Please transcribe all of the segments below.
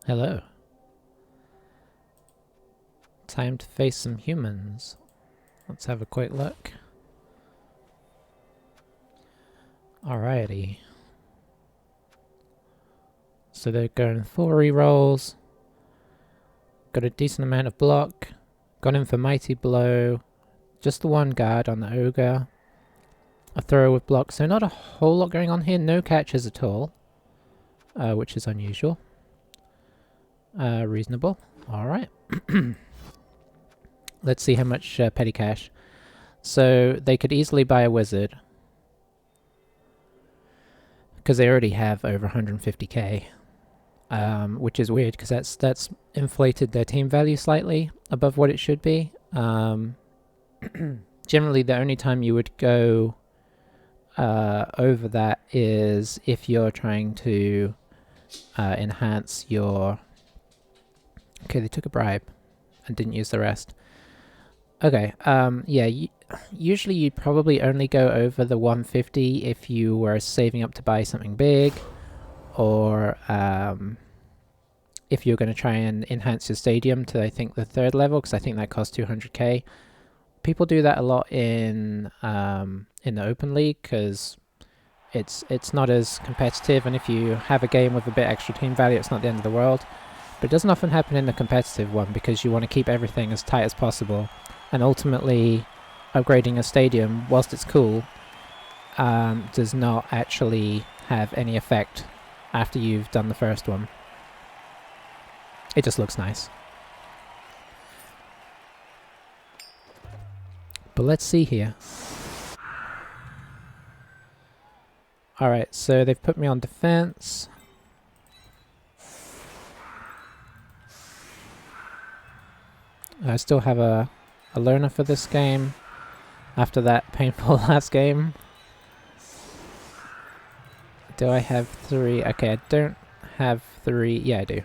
Hello. Time to face some humans. Let's have a quick look. Alrighty. So they're going 4 rerolls. Got a decent amount of block. Got in for Mighty Blow. Just the one guard on the Ogre. A throw with block. So not a whole lot going on here. No catches at all. Which is unusual. Reasonable. Alright. Let's see how much petty cash. So they could easily buy a wizard. Because they already have over 150k. Which is weird because that's inflated their team value slightly above what it should be. Generally the only time you would go over that is if you're trying to enhance your... Okay, they took a bribe and didn't use the rest. Okay, yeah, usually you'd probably only go over the 150 if you were saving up to buy something big, or if you're going to try and enhance your stadium to, I think, the 3rd level, because I think that costs 200k. People do that a lot in the Open League, because it's not as competitive, and if you have a game with a bit extra team value, it's not the end of the world. But it doesn't often happen in the competitive one, because you want to keep everything as tight as possible. And ultimately, upgrading a stadium, whilst it's cool, does not actually have any effect after you've done the first one. It just looks nice. But let's see here. Alright, so they've put me on defense. I still have a learner for this game after that painful last game. Do I have 3? Okay, I don't have 3. Yeah, I do.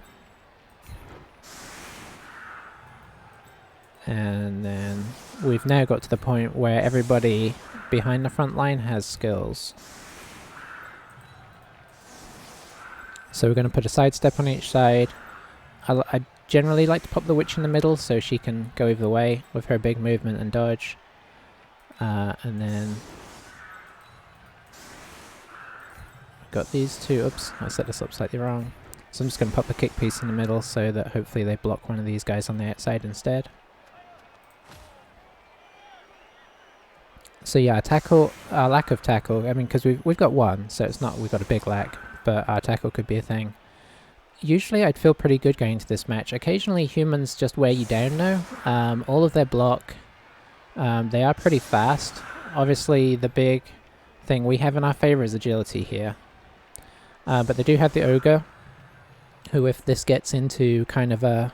And then we've now got to the point where everybody behind the front line has skills. So we're going to put a sidestep on each side. I generally like to pop the witch in the middle so she can go either way with her big movement and dodge. And then got these two. Oops, I set this up slightly wrong. So I'm just going to pop the kick piece in the middle so that hopefully they block one of these guys on the outside instead. So yeah, tackle, lack of tackle, I mean, because we've got one, so it's not we've got a big lack, but our tackle could be a thing. Usually I'd feel pretty good going into this match. Occasionally humans just wear you down now. All of their block, they are pretty fast. Obviously the big thing we have in our favor is agility here. But they do have the Ogre, who if this gets into kind of a...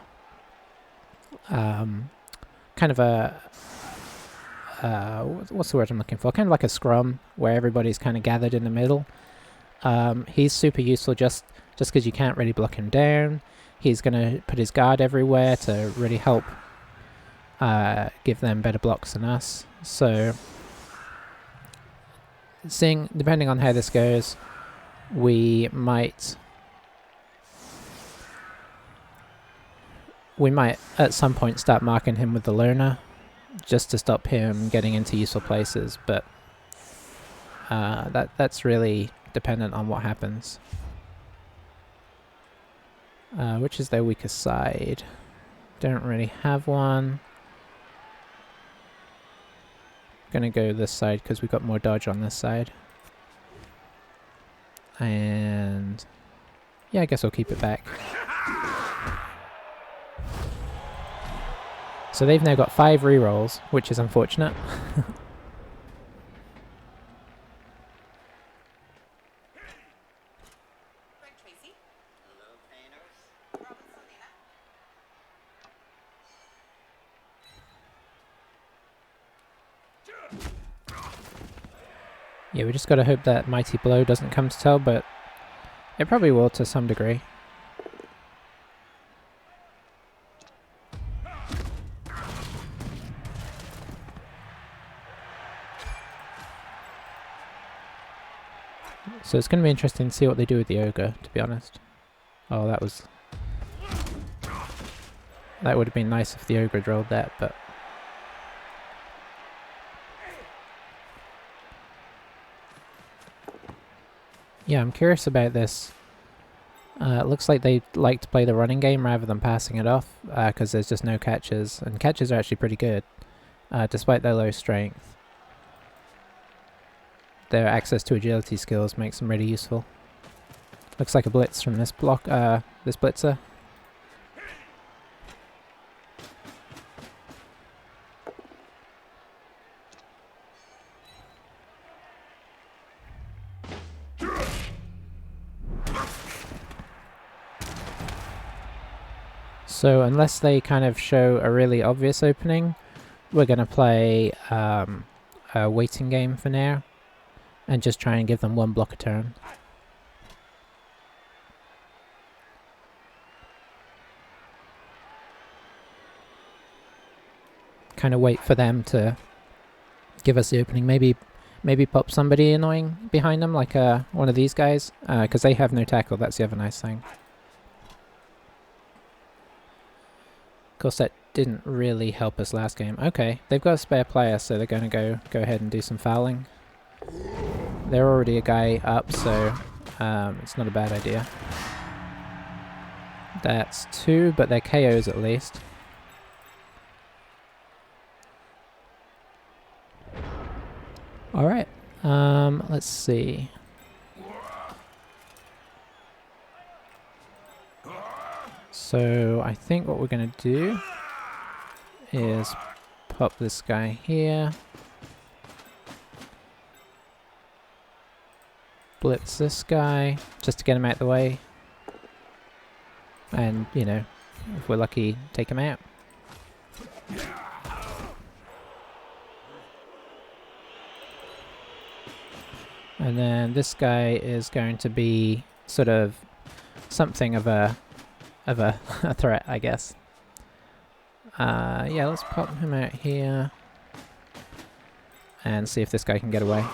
what's the word I'm looking for? Kind of like a scrum, where everybody's kind of gathered in the middle. He's super useful just because you can't really block him down. He's going to put his guard everywhere to really help give them better blocks than us. So, depending on how this goes, we might at some point start marking him with the learner, just to stop him getting into useful places, but that's really dependent on what happens. Which is their weakest side? Don't really have one. Gonna go this side because we've got more dodge on this side. And yeah, I guess I'll keep it back. So they've now got 5 rerolls, which is unfortunate. Yeah, we just gotta hope that Mighty Blow doesn't come to tell, but it probably will to some degree. So it's going to be interesting to see what they do with the Ogre, to be honest. Oh, that was That would have been nice if the ogre had rolled that, but... Yeah, I'm curious about this. It looks like they like to play the running game rather than passing it off, because there's just no catches, and catches are actually pretty good, despite their low strength. Their access to agility skills makes them really useful. Looks like a blitz from this block, this blitzer. So unless they kind of show a really obvious opening, we're going to play a waiting game for now and just try and give them one block a turn. Kind of wait for them to give us the opening. Maybe pop somebody annoying behind them, like one of these guys, because they have no tackle. That's the other nice thing. Of course, that didn't really help us last game. Okay, they've got a spare player, so they're going to go ahead and do some fouling. They're already a guy up, so it's not a bad idea. That's 2, but they're KOs at least. Alright, let's see. So I think what we're going to do is pop this guy here. Blitz this guy, just to get him out of the way. And, you know, if we're lucky, take him out. And then this guy is going to be sort of something of a a threat, I guess. Yeah, let's pop him out here and see if this guy can get away.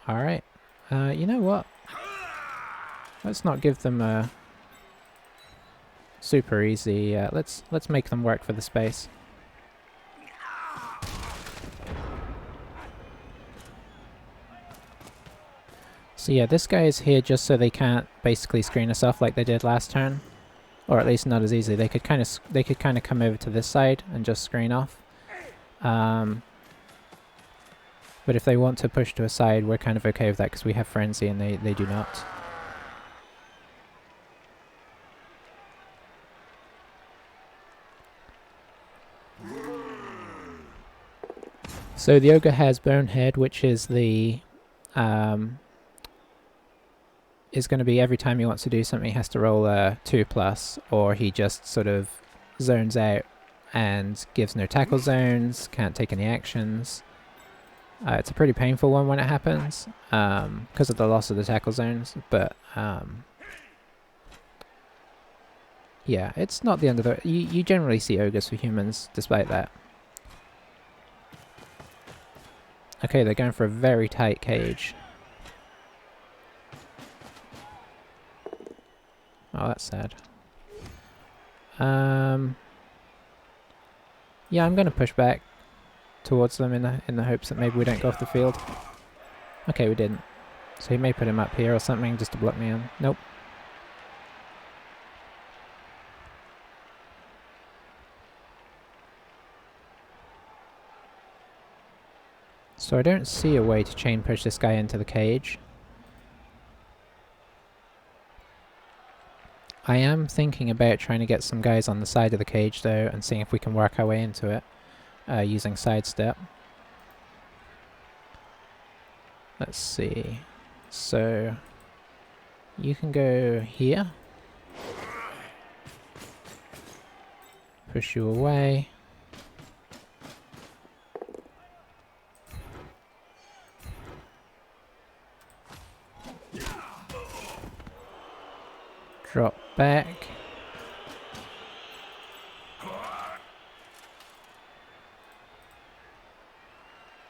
Alright, you know what? Let's not give them a super easy, let's make them work for the space. So yeah, this guy is here just so they can't basically screen us off like they did last turn, or at least not as easily. They could kind of come over to this side and just screen off. But if they want to push to a side, we're kind of okay with that because we have frenzy and they do not. So the ogre has Bonehead, which is the is going to be every time he wants to do something, he has to roll a 2+, or he just sort of zones out and gives no tackle zones, can't take any actions. It's a pretty painful one when it happens, because of the loss of the tackle zones, but yeah, it's not the end of the... You generally see ogres for humans, despite that. Okay, they're going for a very tight cage. Oh, that's sad. Yeah, I'm going to push back towards them in the hopes that maybe we don't go off the field. Okay, we didn't. So he may put him up here or something just to block me in. Nope. So I don't see a way to chain push this guy into the cage. I am thinking about trying to get some guys on the side of the cage though and seeing if we can work our way into it using sidestep. Let's see. So you can go here. Push you away. Drop back.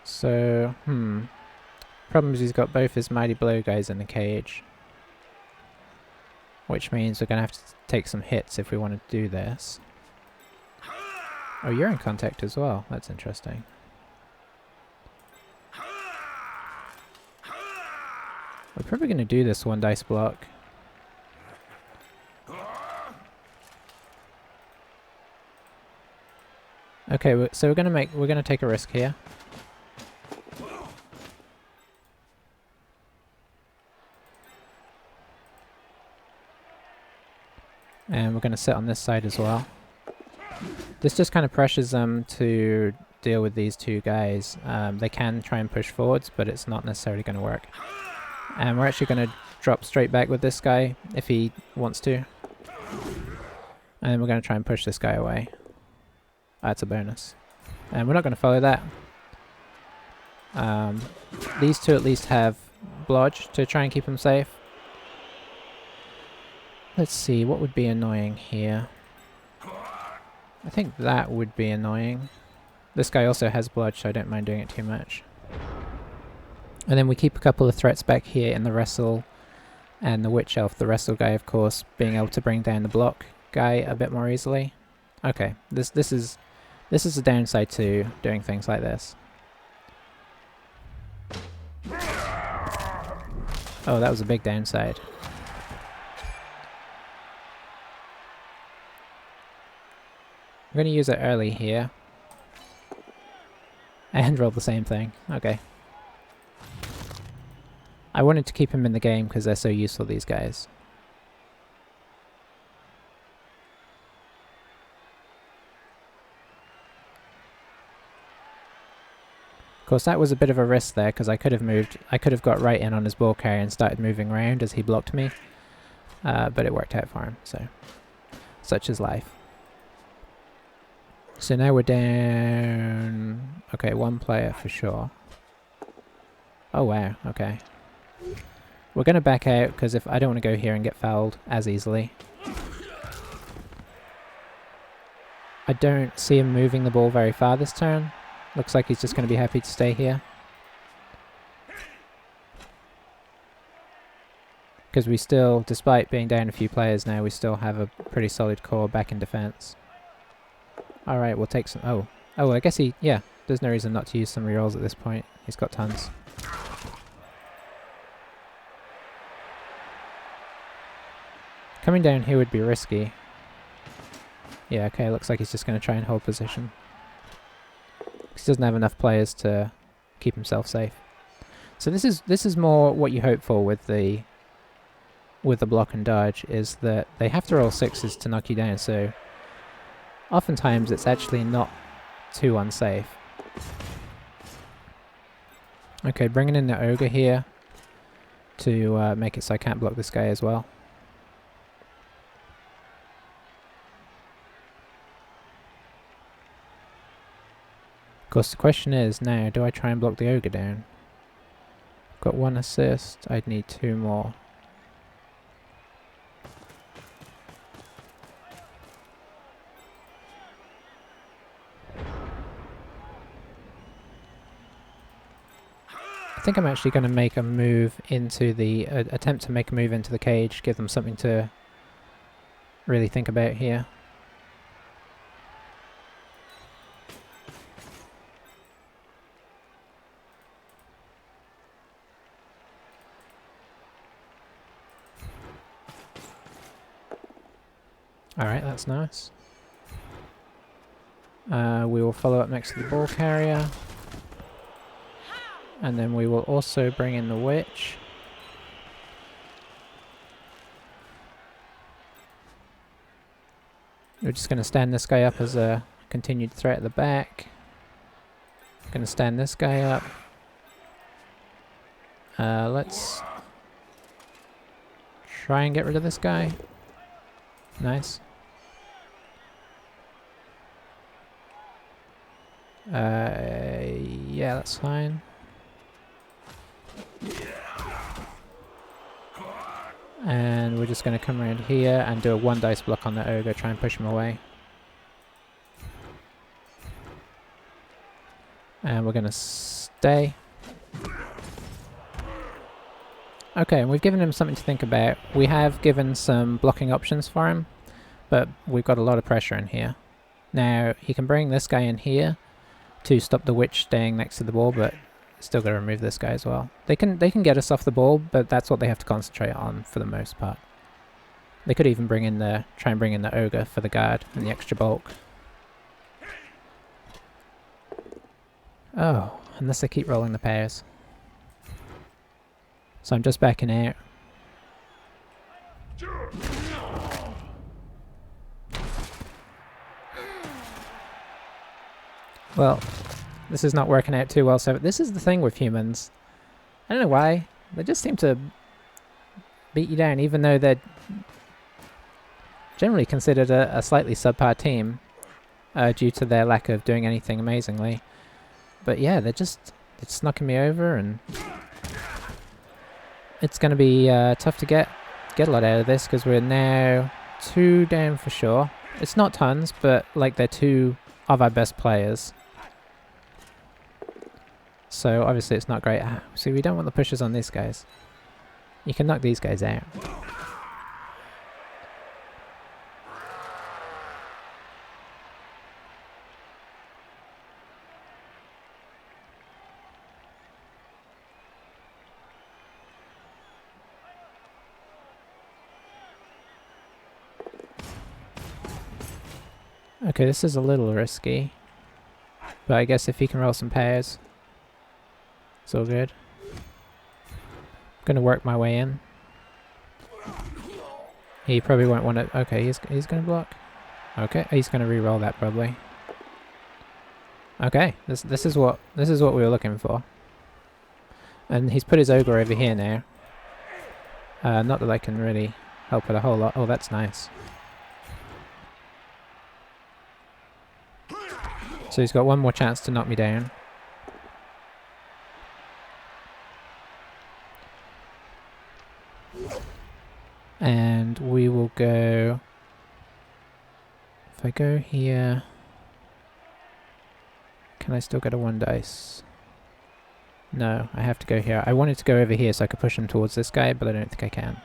So, problem is he's got both his Mighty Blow guys in the cage. which means we're going to have to take some hits if we want to do this. Oh, you're in contact as well. That's interesting. We're probably going to do this one dice block. Okay, so we're gonna take a risk here. And we're gonna sit on this side as well. This just kind of pressures them to deal with these two guys. They can try and push forwards, but it's not necessarily going to work. And we're actually going to drop straight back with this guy if he wants to. And we're going to try and push this guy away. That's a bonus. And we're not going to follow that. These two at least have Blodge to try and keep them safe. Let's see, what would be annoying here? I think that would be annoying. This guy also has Blodge, so I don't mind doing it too much. And then we keep a couple of threats back here in the Wrestle and the Witch Elf. The Wrestle guy, of course, being able to bring down the block guy a bit more easily. Okay, this is a downside to doing things like this. Oh, that was a big downside. I'm going to use it early here. And roll the same thing. Okay. I wanted to keep him in the game because they're so useful, these guys. Of course, that was a bit of a risk there because I could have got right in on his ball carrier and started moving around as he blocked me. But it worked out for him, so such is life. So now we're down... Okay, one player for sure. Oh wow, okay. We're going to back out because I don't want to go here and get fouled as easily. I don't see him moving the ball very far this turn. Looks like he's just going to be happy to stay here. Because we still, despite being down a few players now, we still have a pretty solid core back in defense. Alright, we'll take some... Oh, I guess yeah, there's no reason not to use some rerolls at this point. He's got tons. Coming down here would be risky. Yeah, okay, looks like he's just going to try and hold position. He doesn't have enough players to keep himself safe. So this is more what you hope for with the block and dodge, is that they have to roll sixes to knock you down, so oftentimes it's actually not too unsafe. Okay, bringing in the ogre here to make it so I can't block this guy as well. Of course, the question is now, do I try and block the ogre down? Got one assist, I'd need two more. I think I'm actually going to make a move into the... attempt to make a move into the cage, give them something to really think about here. Alright, that's nice. We will follow up next to the ball carrier. And then we will also bring in the witch. We're just going to stand this guy up as a continued threat at the back. Going to stand this guy up. Let's try and get rid of this guy. Nice. Yeah, that's fine. And we're just going to come around here and do a one dice block on the ogre, try and push him away. And we're going to stay. Okay, and we've given him something to think about. We have given some blocking options for him, but we've got a lot of pressure in here. Now, he can bring this guy in here to stop the witch staying next to the ball, but still got to remove this guy as well. They can get us off the ball, but that's what they have to concentrate on for the most part. They could even try and bring in the ogre for the guard and the extra bulk. Oh, unless they keep rolling the pairs. So I'm just backing out. Well, this is not working out too well, so this is the thing with humans. I don't know why. They just seem to beat you down, even though they're generally considered a slightly subpar team due to their lack of doing anything amazingly. But yeah, they're knocking me over, and it's going to be tough to get a lot out of this, because we're now 2 down for sure. It's not tons, but like they're 2 of our best players. So obviously it's not great. See, we don't want the pushes on these guys. You can knock these guys out. Okay, this is a little risky. But I guess if he can roll some pairs, it's all good. I'm gonna work my way in. He probably won't want to. Okay, he's gonna block. Okay, he's gonna re-roll that probably. Okay, this is what we were looking for. And he's put his ogre over here now. Not that I can really help it a whole lot. Oh, that's nice. So he's got one more chance to knock me down. And we will go... If I go here... Can I still get a 1 dice? No, I have to go here. I wanted to go over here so I could push him towards this guy, but I don't think I can.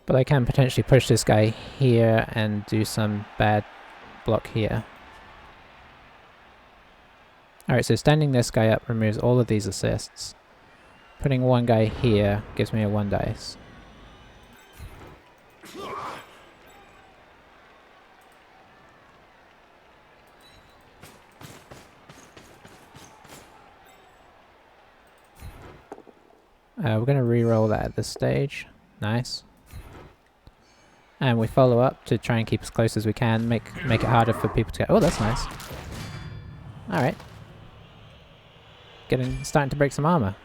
But I can potentially push this guy here and do some bad block here. Alright, so standing this guy up removes all of these assists. Putting one guy here gives me a 1 dice. We're going to re-roll that at this stage. Nice. And we follow up to try and keep as close as we can, make it harder for people to get... Oh, that's nice. Alright. Starting to break some armor.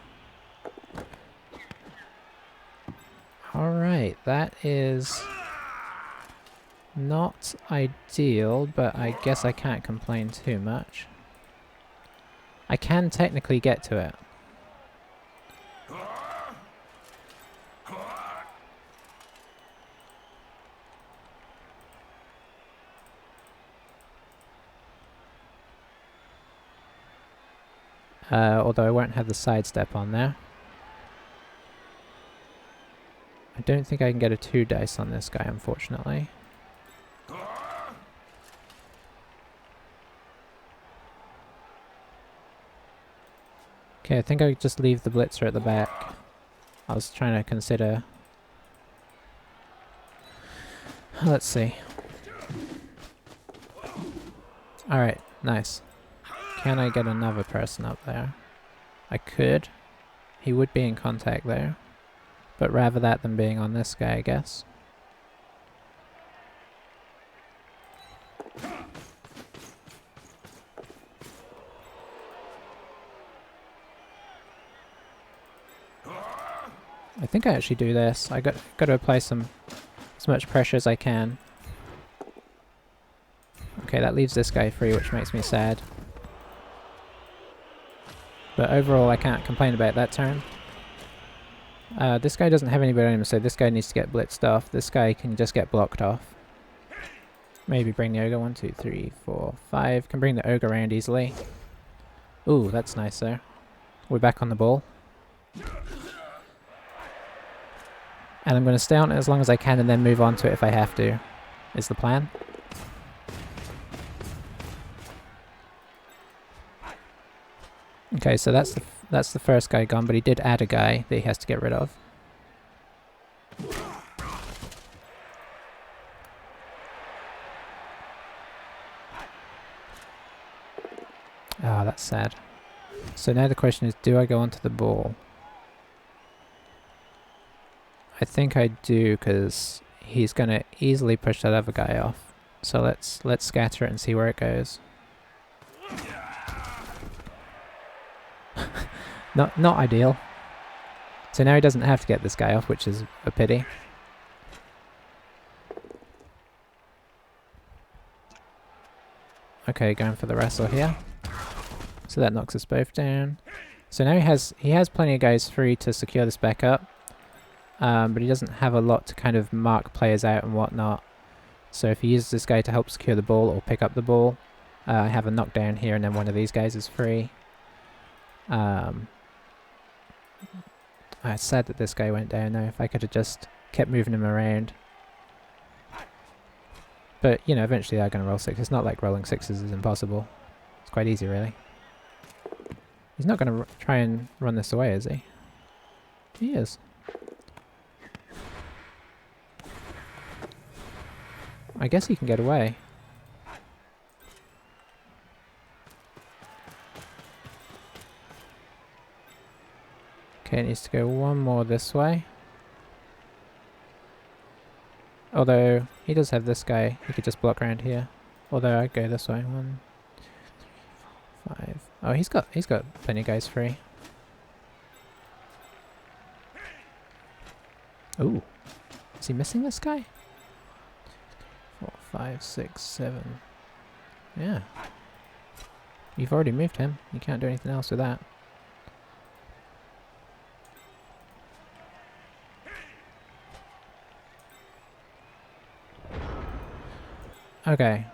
Alright, that is not ideal, but I guess I can't complain too much. I can technically get to it. Although I won't have the sidestep on there. I don't think I can get a 2 dice on this guy, unfortunately. Okay, I think I could just leave the blitzer at the back. I was trying to consider... Let's see. Alright, nice. Can I get another person up there? I could. He would be in contact there. But rather that than being on this guy, I guess. I think I actually do this. I got to apply as much pressure as I can. Okay, that leaves this guy free, which makes me sad. But overall, I can't complain about that turn. This guy doesn't have anybody on him, so this guy needs to get blitzed off. This guy can just get blocked off. Maybe bring the ogre. 1, 2, 3, 4, 5. Can bring the ogre around easily. Ooh, that's nice there. We're back on the ball. And I'm going to stay on it as long as I can and then move on to it if I have to, is the plan. Okay, so that's the first guy gone, but he did add a guy that he has to get rid of. Ah, that's sad. So now the question is, do I go onto the ball? I think I do, because he's going to easily push that other guy off. So let's scatter it and see where it goes. Not ideal. So now he doesn't have to get this guy off, which is a pity. Okay, going for the wrestle here. So that knocks us both down. So now he has plenty of guys free to secure this back up. But he doesn't have a lot to kind of mark players out and whatnot. So if he uses this guy to help secure the ball or pick up the ball, I have a knockdown here and then one of these guys is free. It's sad that this guy went down though. If I could have just kept moving him around. But, you know, eventually they're going to roll 6. It's not like rolling 6s is impossible. It's quite easy, really. He's not going to try and run this away, is he? He is. I guess he can get away. Okay, it needs to go one more this way. Although, he does have this guy. He could just block around here. Although, I'd go this way. 1, 2, 3, 4, 5. Oh, he's got plenty of guys free. Ooh. Is he missing this guy? 4, 5, 6, 7. Yeah. You've already moved him. You can't do anything else with that. Okay.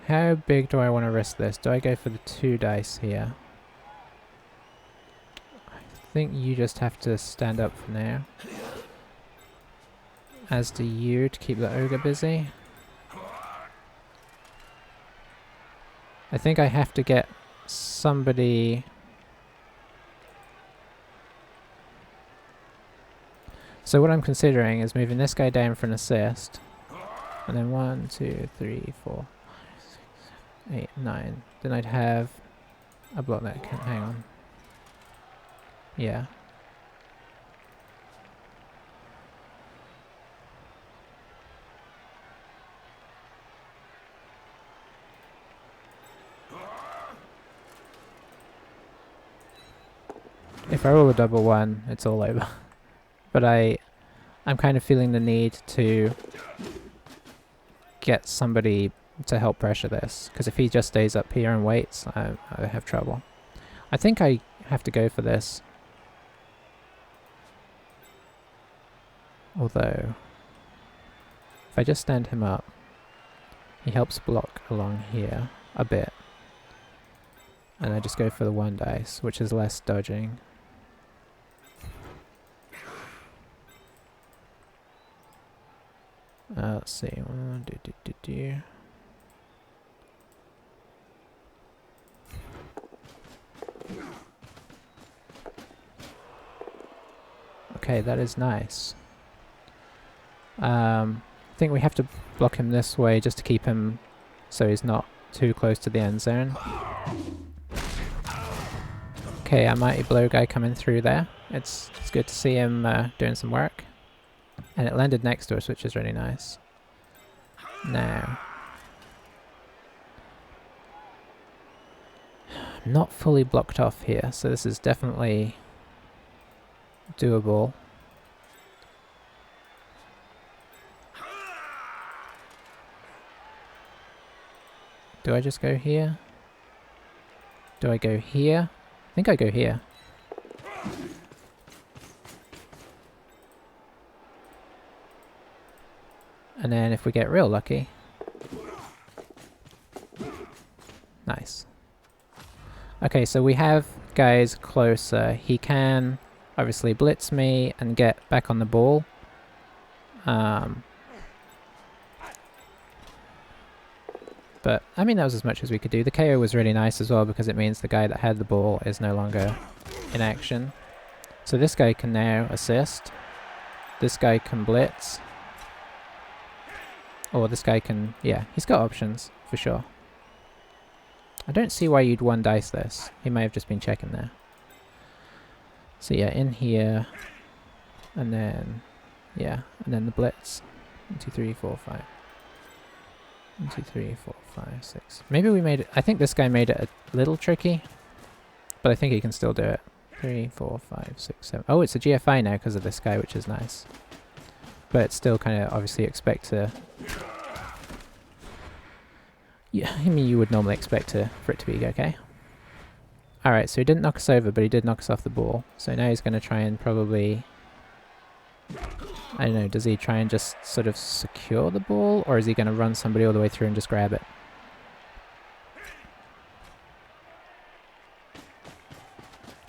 How big do I want to risk this? Do I go for the 2 dice here? I think you just have to stand up for now. As do you, to keep the ogre busy. I think I have to get somebody... So what I'm considering is moving this guy down for an assist. And then 1, 2, 3, 4, 5, 6, 7, 8, 9. Then I'd have a block that can hang on. Yeah. If I roll a double 1, it's all over. But I'm kind of feeling the need to get somebody to help pressure this, because if he just stays up here and waits, I have trouble. I think I have to go for this. Although, if I just stand him up, he helps block along here a bit. And I just go for the 1 dice, which is less dodging. Let's see. Okay, that is nice. I think we have to block him this way just to keep him so he's not too close to the end zone. Okay, our mighty blow guy coming through there. It's good to see him doing some work. And it landed next to us, which is really nice. Now, I'm not fully blocked off here, so this is definitely doable. Do I just go here? Do I go here? I think I go here. And then if we get real lucky... Nice. Okay, so we have guys closer. He can obviously blitz me and get back on the ball. But, I mean, that was as much as we could do. The KO was really nice as well because it means the guy that had the ball is no longer in action. So this guy can now assist. This guy can blitz. Or this guy can... yeah, he's got options, for sure. I don't see why you'd one dice this. He may have just been checking there. So yeah, in here. And then... yeah, and then the blitz. 1, 2, 3, 4, 5. 1, 2, 3, 4, 5, 6. Maybe we made it... I think this guy made it a little tricky. But I think he can still do it. 3, 4, 5, 6, 7. Oh, it's a GFI now because of this guy, which is nice. But it's still kind of obviously expect to... yeah, I mean, you would normally expect for it to be okay. Alright, so he didn't knock us over, but he did knock us off the ball. So now he's going to try and probably... I don't know, does he try and just sort of secure the ball? Or is he going to run somebody all the way through and just grab it?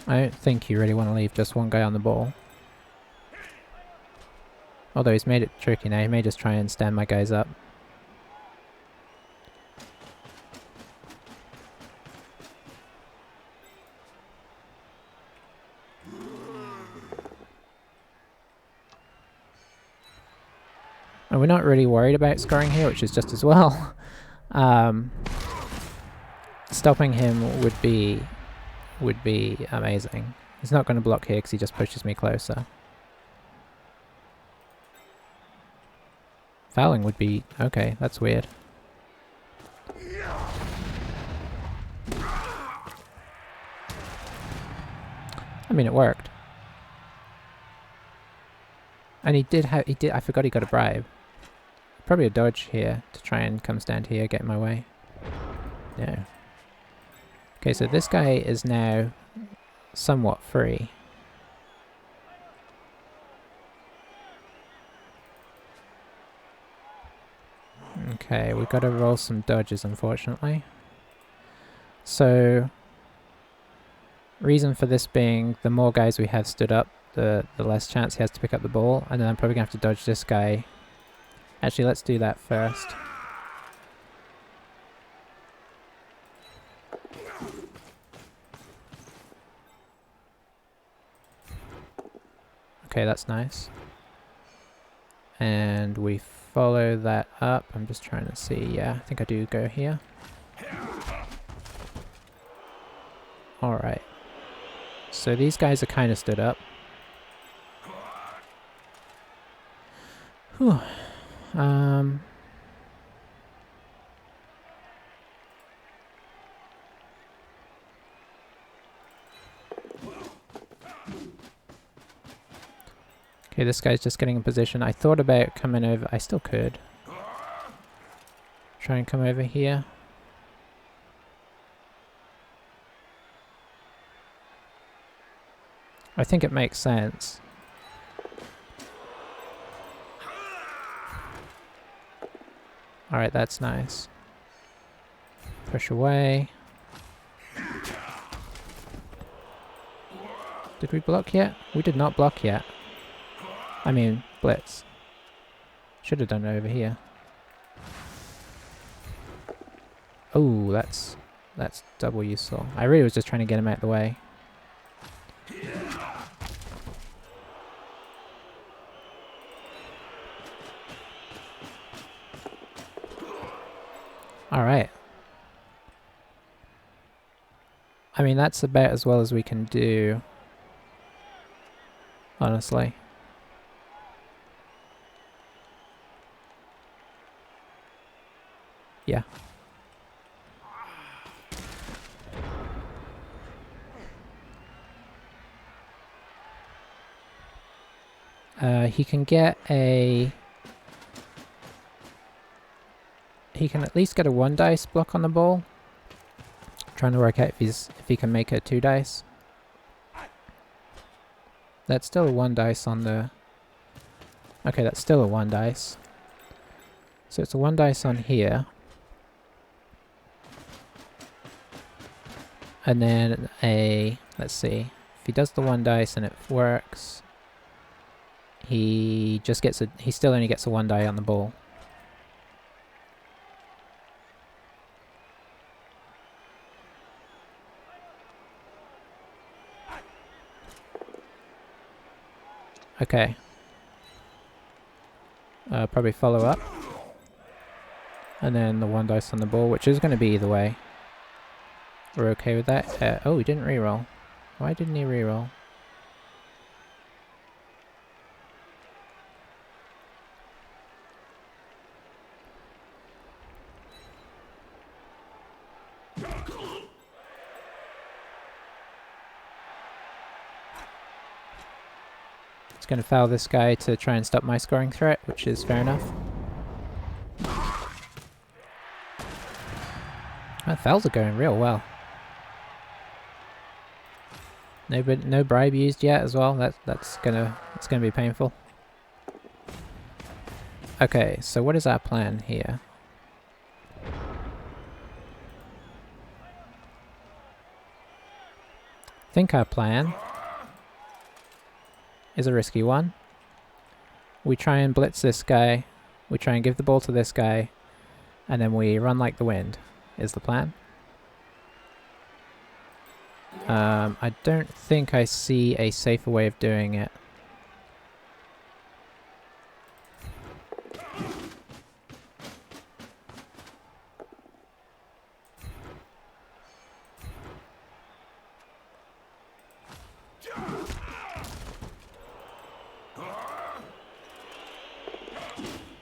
I don't think you really want to leave just one guy on the ball. Although he's made it tricky now, he may just try and stand my guys up. And we're not really worried about scoring here, which is just as well. Stopping him would be amazing. He's not going to block here because he just pushes me closer. Fouling would be... okay, that's weird. I mean, it worked. And he did, I forgot he got a bribe. Probably a dodge here to try and come stand here, get in my way. No. Okay, so this guy is now somewhat free. Okay, we've got to roll some dodges, unfortunately. So, reason for this being, the more guys we have stood up, the less chance he has to pick up the ball, and then I'm probably going to have to dodge this guy. Actually, let's do that first. Okay, that's nice. And we follow that up. I'm just trying to see. Yeah, I think I do go here. Alright. So these guys are kind of stood up. Whew. Okay, this guy's just getting in position. I thought about coming over. I still could. Try and come over here. I think it makes sense. Alright, that's nice. Push away. Did we block yet? We did not block yet. I mean, blitz. Should have done it over here. Oh, that's double useful. I really was just trying to get him out of the way. Alright. I mean, that's about as well as we can do. Honestly. Yeah. He can get a... he can at least get a 1 dice block on the ball. Trying to work out if he can make a 2 dice. That's still a 1 dice on the... okay, that's still a 1 dice. So it's a 1 dice on here. And then a... let's see. If he does the 1 dice and it works... he just gets a. He still only gets a 1 die on the ball. Okay. Probably follow up. And then the 1 dice on the ball, which is going to be either way. We're okay with that. Oh, he didn't reroll. Why didn't he reroll? It's going to foul this guy to try and stop my scoring threat, which is fair enough. Oh, fouls are going real well. No bribe used yet as well. It's gonna be painful. Okay, so what is our plan here? I think our plan is a risky one. We try and blitz this guy, we try and give the ball to this guy, and then we run like the wind, is the plan. I don't think I see a safer way of doing it.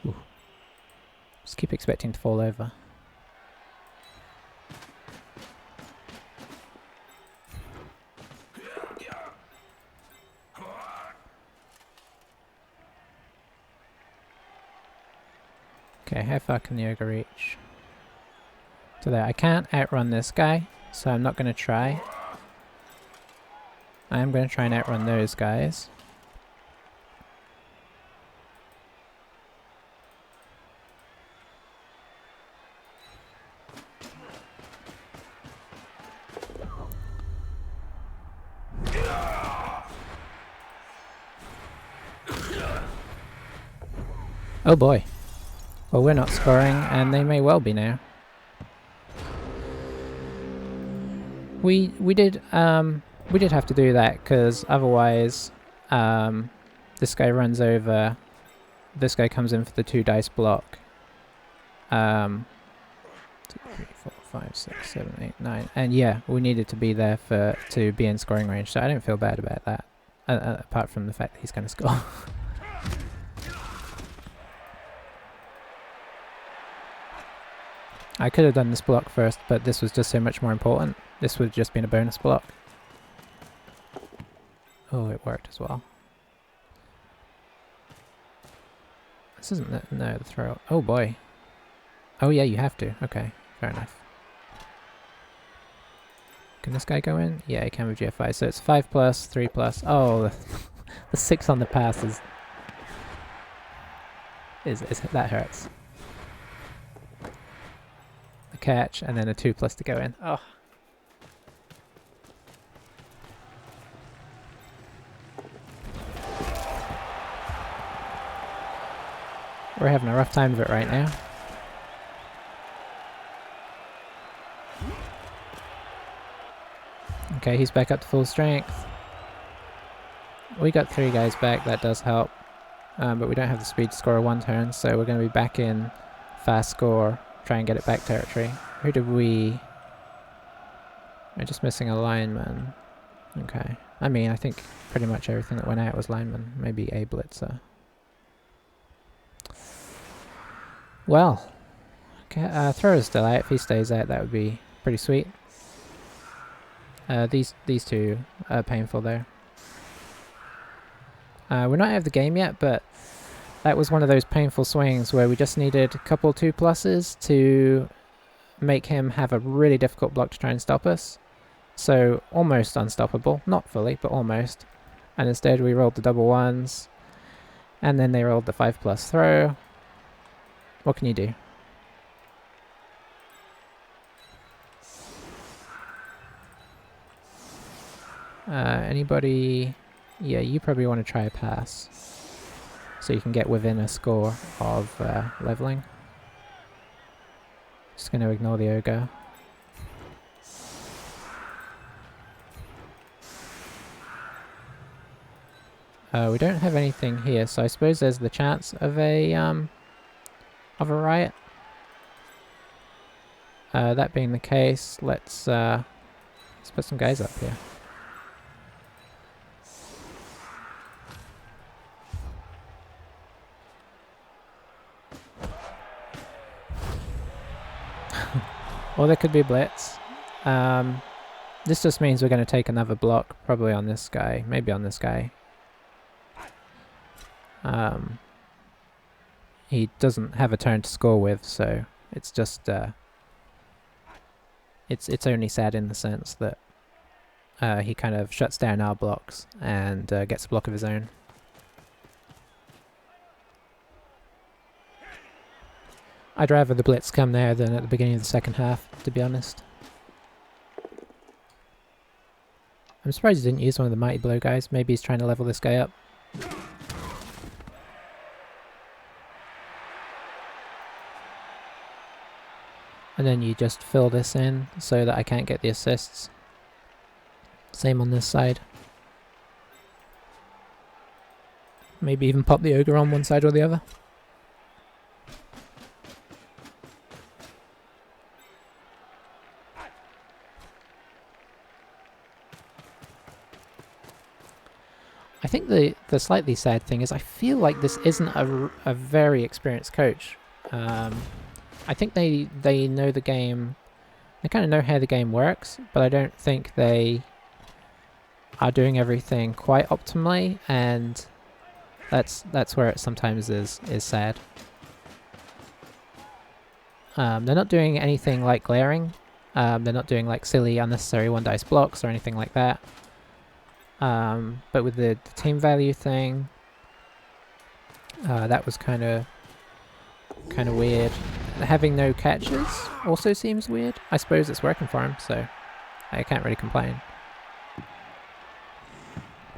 Ooh. Just keep expecting to fall over. Okay, how far can the ogre reach? So there, I can't outrun this guy, so I'm not going to try. I am going to try and outrun those guys. Oh boy. Well, we're not scoring, and they may well be now. We did have to do that because otherwise, this guy runs over. This guy comes in for the 2 dice block. 2, 3, 4, 5, 6, 7, 8, 9, and yeah, we needed to be there to be in scoring range. So I don't feel bad about that, apart from the fact that he's going to score. I could have done this block first, but this was just so much more important. This would have just been a bonus block. Oh, it worked as well. This isn't the throw. Oh boy. Oh yeah, you have to. Okay, fair enough. Can this guy go in? Yeah, he can with GF5. So it's 5 plus, 3 plus. Oh, the 6 on the pass is that hurts. A catch and then a 2 plus to go in. Oh. We're having a rough time of it right now. Okay, he's back up to full strength. We got 3 guys back, that does help. But we don't have the speed to score a 1 turn, so we're going to be back in fast score, try and get it back territory. Who did we... We're just missing a lineman. Okay. I mean, I think pretty much everything that went out was lineman. Maybe a blitzer. Well, okay, Thrower's still out. If he stays out, that would be pretty sweet. These 2 are painful there. We're not out of the game yet, but that was one of those painful swings where we just needed a couple 2 pluses to make him have a really difficult block to try and stop us. So almost unstoppable, not fully, but almost. And instead we rolled the double 1s, and then they rolled the 5 plus throw. What can you do? Anybody? Yeah, you probably want to try a pass. so you can get within a score of leveling. Just going to ignore the ogre. We don't have anything here, so I suppose there's the chance of a riot. That being the case, let's put some guys up here. Or there could be a blitz. This just means we're going to take another block, probably on this guy, maybe on this guy. He doesn't have a turn to score with, so it's just it's only sad in the sense that he kind of shuts down our blocks and gets a block of his own. I'd rather the blitz come there than at the beginning of the second half, to be honest. I'm surprised he didn't use one of the Mighty Blow guys. Maybe he's trying to level this guy up. And then you just fill this in so that I can't get the assists. Same on this side. Maybe even pop the ogre on one side or the other. I think the slightly sad thing is I feel like this isn't a very experienced coach. I think they know the game, they kind of know how the game works, but I don't think they are doing everything quite optimally, and that's where it sometimes is sad. They're not doing anything like glaring. They're not doing like silly unnecessary one dice blocks or anything like that. But with the team value thing, that was kind of weird. Having no catches also seems weird. I suppose it's working for him, so I can't really complain.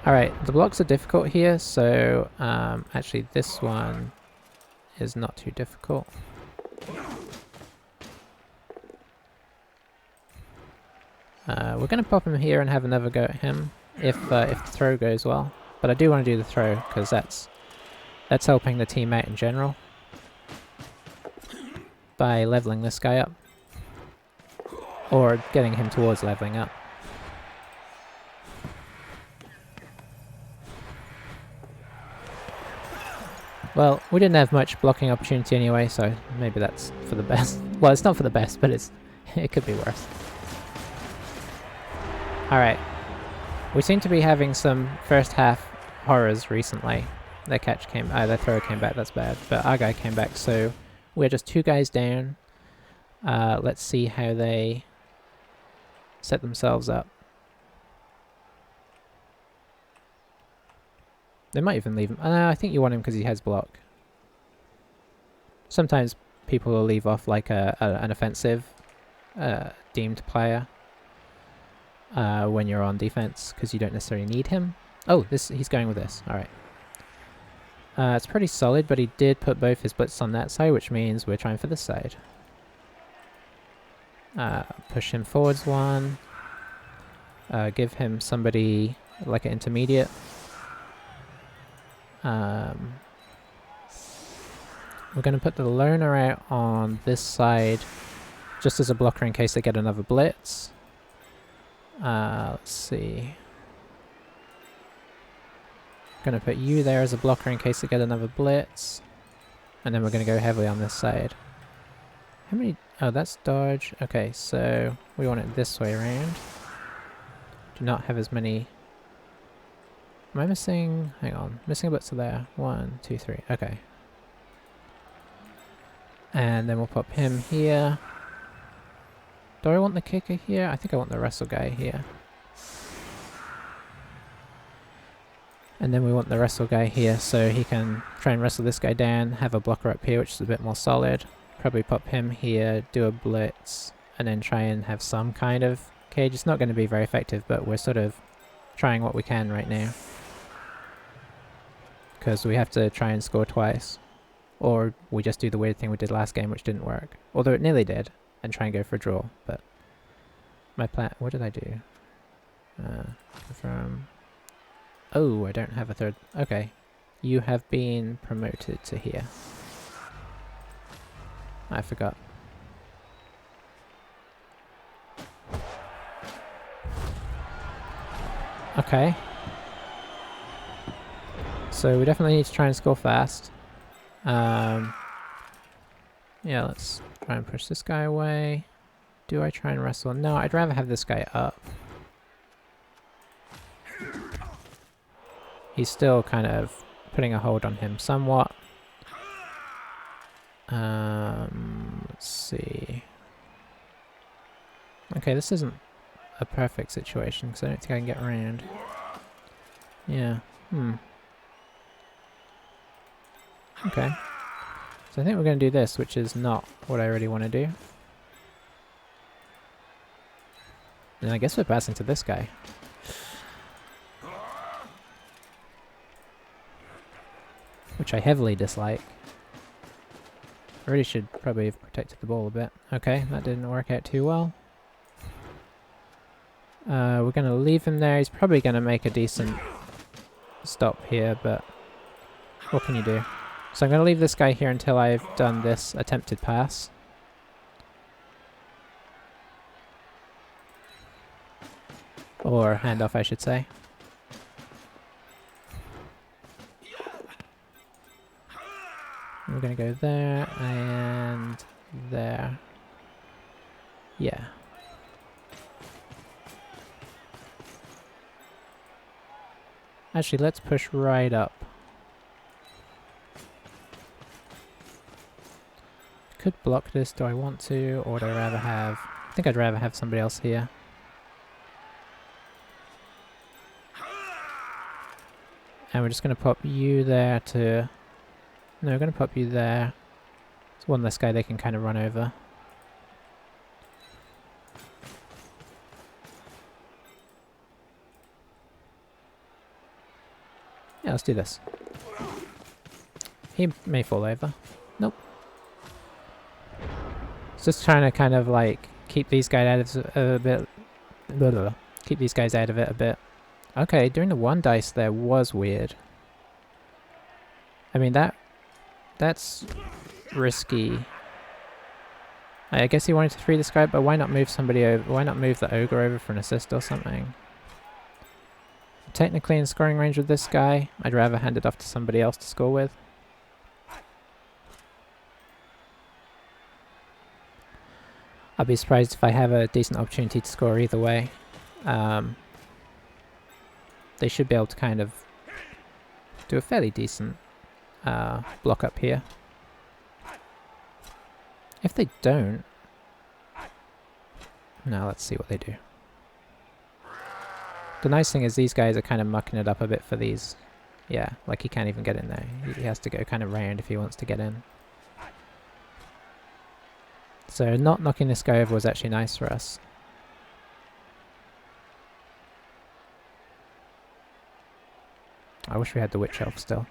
Alright, the blocks are difficult here, so actually this one is not too difficult. We're going to pop him here and have another go at him if the throw goes well. But I do want to do the throw because that's helping the team out in general by leveling this guy up or getting him towards leveling up. Well, we didn't have much blocking opportunity anyway, so maybe that's for the best. Well, it's not for the best, but it could be worse. Alright. We seem to be having some first half horrors recently. Their throw came back, that's bad. But our guy came back, so we're just 2 guys down. Let's see how they set themselves up. They might even leave him. I think you want him because he has block. Sometimes people will leave off like an offensive deemed player when you're on defense because you don't necessarily need him. Oh, he's going with this. Alright. It's pretty solid, but he did put both his blitzes on that side, which means we're trying for this side. Push him forwards 1. Give him somebody like an intermediate. We're going to put the loner out on this side just as a blocker in case they get another blitz. Let's see. Going to put you there as a blocker in case they get another blitz. And then we're going to go heavily on this side. How many? Oh, that's dodge. Okay, so we want it this way around. Do not have as many. Am I missing? Hang on. Missing a blitzer there. 1, 2, 3. Okay. And then we'll pop him here. Do I want the kicker here? I think I want the wrestle guy here. And then we want the wrestle guy here so he can try and wrestle this guy down, have a blocker up here which is a bit more solid. Probably pop him here, do a blitz, and then try and have some kind of cage. It's not going to be very effective, but we're sort of trying what we can right now. because we have to try and score twice. Or we just do the weird thing we did last game, which didn't work. Although it nearly did, and try and go for a draw. But my plan... What did I do? Confirm... Oh, I don't have a third... Okay. You have been promoted to here. I forgot. Okay. So we definitely need to try and score fast. Yeah, let's try and push this guy away. Do I try and wrestle? No, I'd rather have this guy up. He's still kind of putting a hold on him somewhat. Let's see. Okay, this isn't a perfect situation because I don't think I can get around. Yeah. Okay. So I think we're going to do this, which is not what I really want to do. And I guess we're passing to this guy. Which I heavily dislike. I really should probably have protected the ball a bit. Okay, that didn't work out too well. We're going to leave him there. He's probably going to make a decent stop here, but what can you do? So I'm going to leave this guy here until I've done this attempted pass. Or handoff, I should say. We're going to go there and there. Yeah. Actually, let's push right up. Could block this, do I want to, or would I rather have... I think I'd rather have somebody else here. And we're just going to pop you there to... No, we're going to pop you there. It's one less guy they can kind of run over. Yeah, let's do this. He may fall over. Nope. Just trying to kind of like keep these guys out of a bit. Blah, blah, blah. Keep these guys out of it a bit. Okay, doing the one dice there was weird. I mean that's risky. I guess he wanted to free this guy, but why not move somebody over? Why not move the ogre over for an assist or something? Technically in scoring range with this guy, I'd rather hand it off to somebody else to score with. I'll be surprised if I have a decent opportunity to score either way. They should be able to kind of do a fairly decent block up here. If they don't... Now let's see what they do. The nice thing is these guys are kind of mucking it up a bit for these. Yeah, like he can't even get in there. He has to go kind of round if he wants to get in. So not knocking this guy over was actually nice for us. I wish we had the Witch Elf still.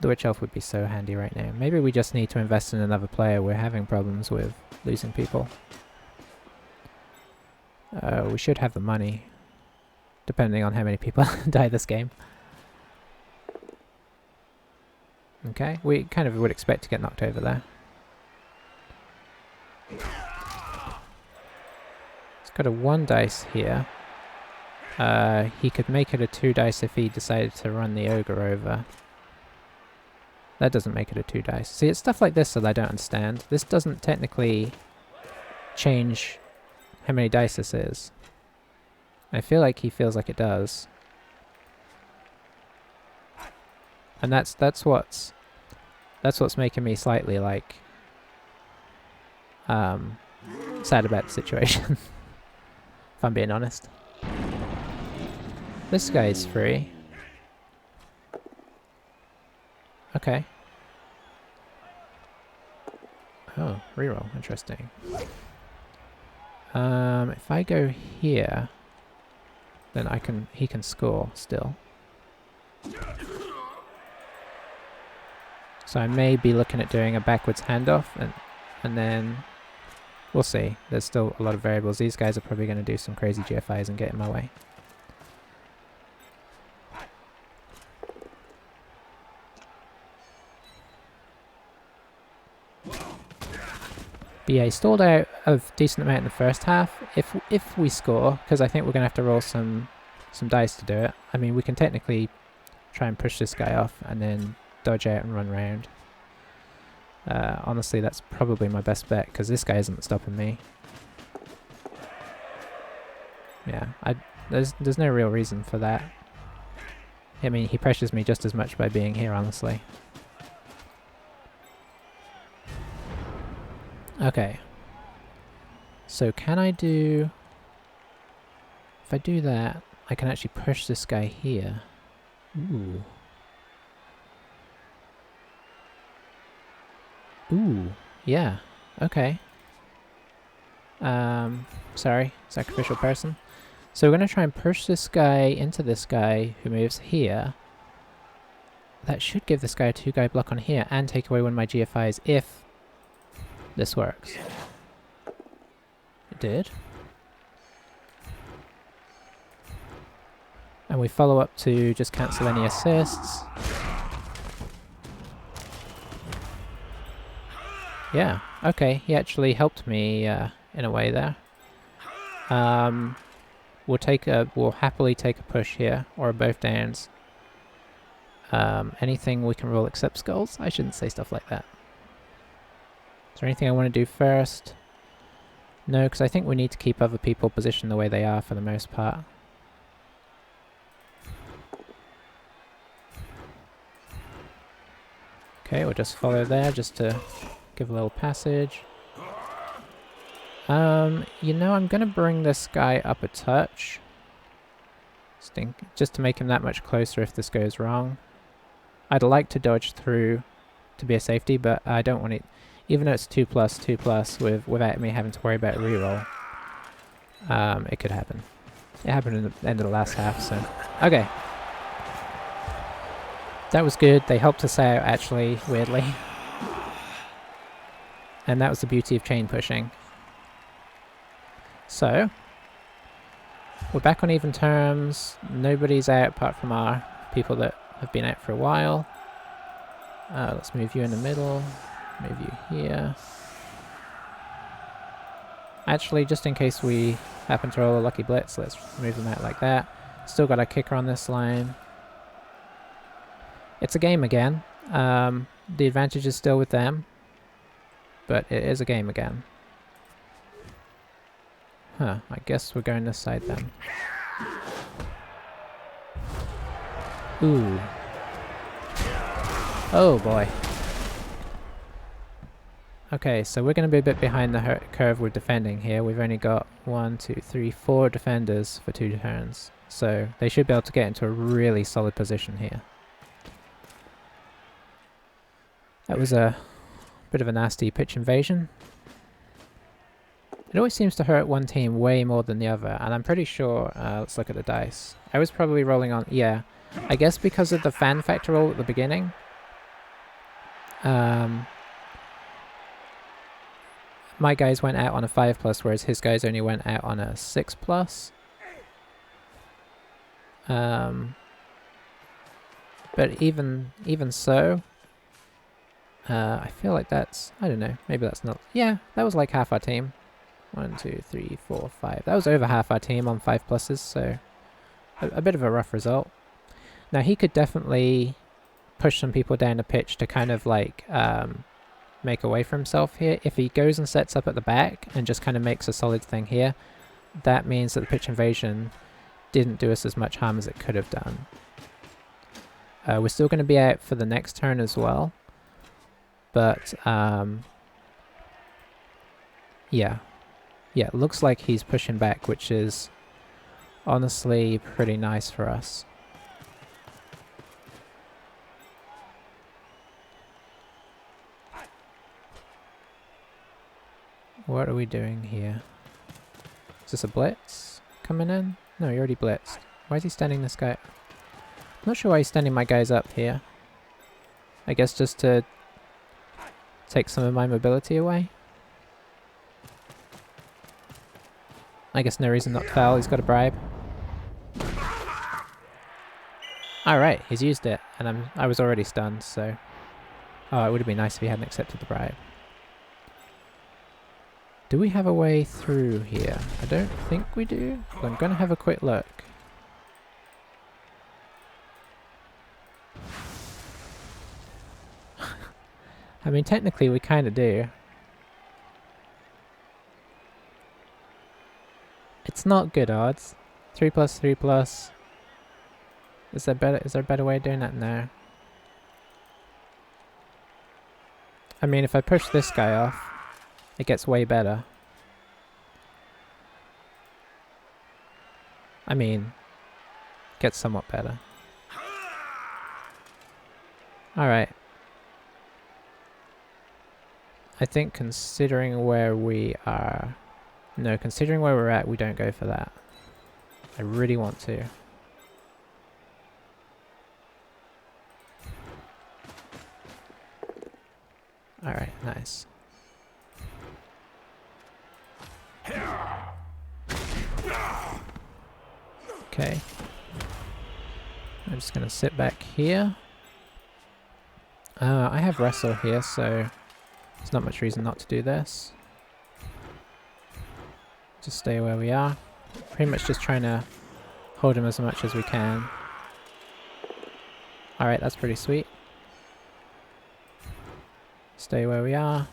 The Witch Elf would be so handy right now. Maybe we just need to invest in another player. We're having problems with losing people. We should have the money, depending on how many people die this game. Okay, we kind of would expect to get knocked over there. It's got a 1 dice here. He could make it a 2 dice if he decided to run the ogre over. That doesn't make it a 2 dice. See, it's stuff like this that I don't understand. This doesn't technically change how many dice this is. I feel like he feels like it does. And that's what's making me slightly like sad about the situation. If I'm being honest. This guy's free. Okay. Oh, reroll. Interesting. If I go here, then he can score still. So I may be looking at doing a backwards handoff, and then we'll see. There's still a lot of variables. These guys are probably going to do some crazy GFIs and get in my way. But yeah, he stalled out a decent amount in the first half. If we score, because I think we're going to have to roll some dice to do it. I mean, we can technically try and push this guy off and then dodge out and run round. Honestly, that's probably my best bet, because this guy isn't stopping me. Yeah, there's no real reason for that. I mean, he pressures me just as much by being here, honestly. Okay. So can I do... If I do that, I can actually push this guy here. Ooh. Ooh, yeah. Okay. Sorry, sacrificial person. So we're going to try and push this guy into this guy who moves here. That should give this guy a 2-guy block on here and take away one of my GFIs if this works. It did. And we follow up to just cancel any assists. Yeah, okay, he actually helped me in a way there. We'll happily take a push here, or both downs. Anything we can roll except skulls? I shouldn't say stuff like that. Is there anything I want to do first? No, because I think we need to keep other people positioned the way they are for the most part. Okay, we'll just follow there just to give a little passage. You know, I'm gonna bring this guy up a touch. Just to make him that much closer if this goes wrong. I'd like to dodge through to be a safety, but I don't want it, even though it's 2+2+, without me having to worry about reroll. It could happen. It happened in the end of the last half, so... Okay. That was good. They helped us out, actually, weirdly. And that was the beauty of chain pushing. So, we're back on even terms. Nobody's out apart from our people that have been out for a while. Let's move you in the middle. Move you here. Actually, just in case we happen to roll a lucky blitz, let's move them out like that. Still got a kicker on this line. It's a game again. The advantage is still with them. But it is a game again. Huh, I guess we're going this side then. Ooh. Oh boy. Okay, so we're going to be a bit behind the curve with defending here. We've only got 1, 2, 3, 4 defenders for 2 turns. So they should be able to get into a really solid position here. That was a bit of a nasty pitch invasion. It always seems to hurt one team way more than the other, and I'm pretty sure... let's look at the dice. I was probably rolling on... Yeah, I guess because of the fan factor roll at the beginning. My guys went out on a 5+, whereas his guys only went out on a 6+. But even so... I feel like that's... I don't know, maybe that's not... Yeah, that was like half our team. 1, 2, 3, 4, 5. That was over half our team on 5+, so... A bit of a rough result. Now, he could definitely push some people down the pitch to kind of like... make a way for himself here. If he goes and sets up at the back and just kind of makes a solid thing here, that means that the pitch invasion didn't do us as much harm as it could have done. We're still going to be out for the next turn as well. But, yeah. Yeah, it looks like he's pushing back, which is honestly pretty nice for us. What are we doing here? Is this a blitz coming in? No, he already blitzed. Why is he standing this guy? I'm not sure why he's standing my guys up here. I guess just to Take some of my mobility away. I guess no reason not to foul, he's got a bribe. Alright, he's used it, and I was already stunned, so... Oh, it would have been nice if he hadn't accepted the bribe. Do we have a way through here? I don't think we do, but I'm gonna have a quick look. I mean, technically we kinda do. It's not good odds. 3 plus 3 plus. Is there a better way of doing that? No. I mean, if I push this guy off, it gets way better. I mean, gets somewhat better. Alright. I think considering where we are... No, considering where we're at, we don't go for that. I really want to. Alright, nice. Okay. I'm just gonna sit back here. I have wrestle here, so there's not much reason not to do this. Just stay where we are. Pretty much just trying to hold him as much as we can. Alright, that's pretty sweet. Stay where we are.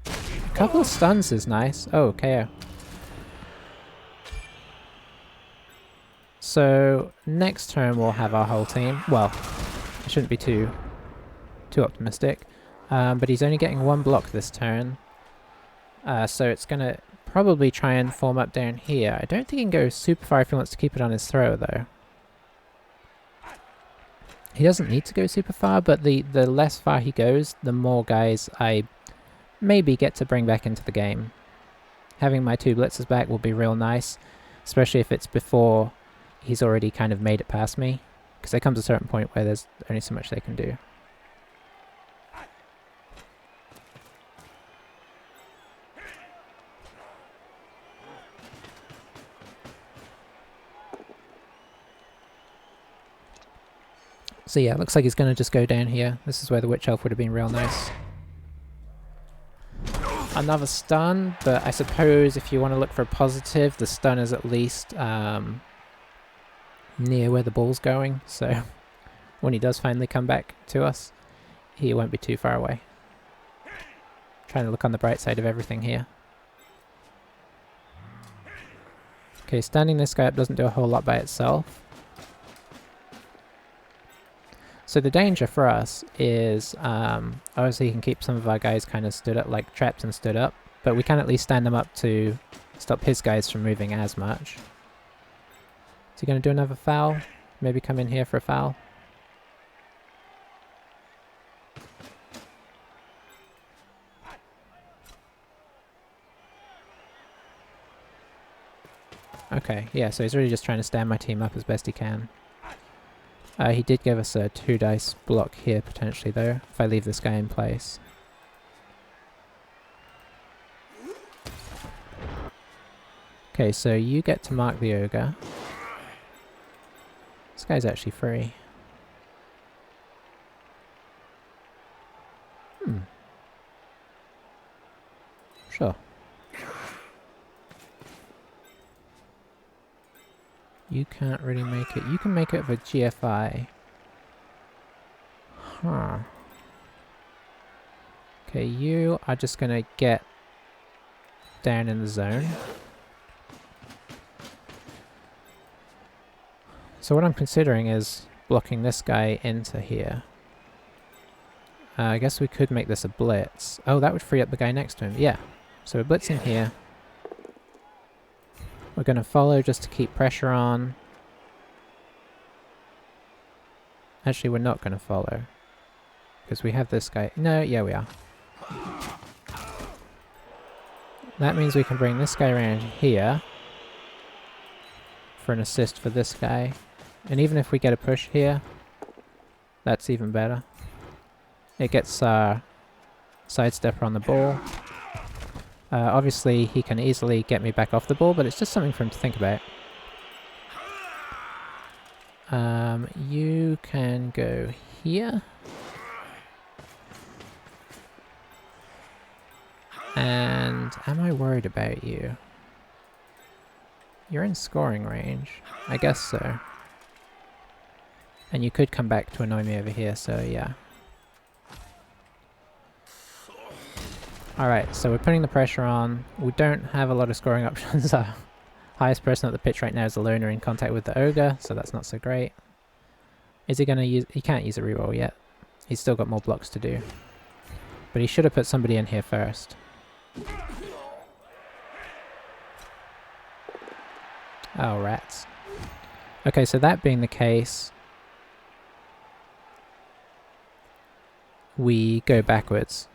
A couple of stuns is nice. Oh, KO. So, next turn we'll have our whole team. Well, I shouldn't be too optimistic. But he's only getting 1 block this turn. So it's gonna probably try and form up down here. I don't think he can go super far if he wants to keep it on his throw, though. He doesn't need to go super far, but the less far he goes, the more guys I maybe get to bring back into the game. Having my 2 blitzers back will be real nice, especially if it's before he's already kind of made it past me, because there comes a certain point where there's only so much they can do. So yeah, it looks like he's going to just go down here. This is where the Witch Elf would have been real nice. Another stun, but I suppose if you want to look for a positive, the stun is at least near where the ball's going, so when he does finally come back to us, he won't be too far away. Trying to look on the bright side of everything here. Okay, standing this guy up doesn't do a whole lot by itself. So the danger for us is, obviously you can keep some of our guys kind of stood up, like trapped and stood up, but we can at least stand them up to stop his guys from moving as much. Is he going to do another foul? Maybe come in here for a foul? Okay, yeah, so he's really just trying to stand my team up as best he can. He did give us a 2 dice block here potentially though, if I leave this guy in place. Okay, so you get to mark the ogre. This guy's actually free. Sure. You can't really make it. You can make it with a GFI. Huh. Okay, you are just gonna get down in the zone. So what I'm considering is blocking this guy into here. I guess we could make this a blitz. Oh, that would free up the guy next to him. Yeah. So we're blitzing here. We're going to follow just to keep pressure on. Actually, we're not going to follow. Because we have this guy. No, yeah, we are. That means we can bring this guy around here for an assist for this guy. And even if we get a push here, that's even better. It gets our sidestepper on the ball. Obviously, he can easily get me back off the ball, but it's just something for him to think about. You can go here. And am I worried about you? You're in scoring range. I guess so. And you could come back to annoy me over here, so yeah. Alright, so we're putting the pressure on. We don't have a lot of scoring options. Our highest person at the pitch right now is the loner in contact with the ogre, so that's not so great. Is he gonna use... He can't use a reroll yet. He's still got more blocks to do. But he should have put somebody in here first. Oh, rats. Okay, so that being the case, we go backwards.